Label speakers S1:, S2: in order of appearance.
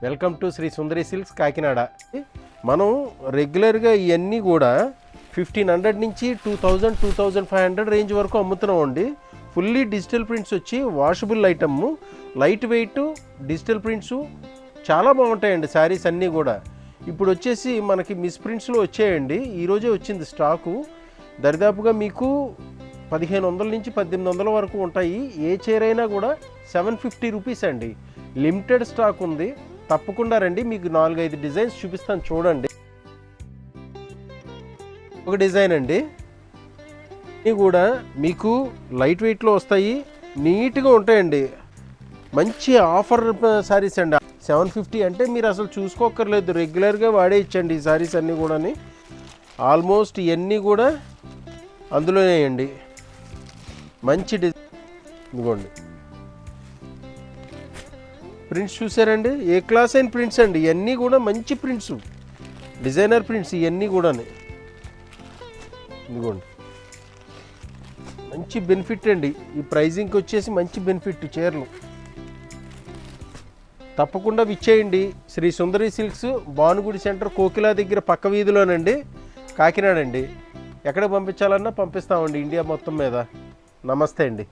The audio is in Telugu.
S1: Welcome to Shri Sundari silks Kakinada. మనం రెగ్యులర్గా ఇవన్నీ కూడా 1500 నుంచి 2000 2500 రేంజ్ వరకు అమ్ముతున్నాం అండి. ఫుల్లీ డిజిటల్ ప్రింట్స్ వచ్చి washable item, light weight digital prints చాలా బాగుంటాయండి. శారీస్ అన్నీ కూడా ఇప్పుడు వచ్చేసి మనకి మిస్ ప్రింట్స్లో వచ్చాయండి. ఈరోజే వచ్చింది స్టాకు. దరిదాపుగా మీకు 1500 నుంచి 1800 వరకు ఉంటాయి. ఏ చీర అయినా కూడా 750 రూపీస్ అండి. లిమిటెడ్ స్టాక్ ఉంది, తప్పకుండా రండి. మీకు 4-5 డిజైన్స్ చూపిస్తాను చూడండి. ఒక డిజైన్ అండి, ఇవి కూడా మీకు లైట్ వెయిట్లో వస్తాయి, నీట్గా ఉంటాయండి. మంచి ఆఫర్ శారీస్ అండి. 750 అంటే మీరు అసలు చూసుకోక్కర్లేదు, రెగ్యులర్గా వాడేయచ్చండి ఈ శారీస్ అన్నీ కూడా. ఆల్మోస్ట్ ఇవన్నీ కూడా అందులోనే అండి. మంచి ఇదిగోండి ప్రింట్స్ చూసారండి, ఏ క్లాస్ అయిన ప్రింట్స్ అండి. ఇవన్నీ కూడా మంచి ప్రింట్స్, డిజైనర్ ప్రింట్స్ ఇవన్నీ కూడా. ఇదిగోండి మంచి బెనిఫిట్ అండి. ఈ ప్రైజింగ్కి వచ్చేసి మంచి బెనిఫిట్ చీరలు. తప్పకుండా విచ్చేయండి. శ్రీ సుందరి సిల్క్స్, భానుగుడి సెంటర్, కోకిలా దగ్గర పక్క వీధిలోనండి, కాకినాడ అండి. ఎక్కడ పంపించాలన్నా పంపిస్తామండి ఇండియా మొత్తం మీద. నమస్తే అండి.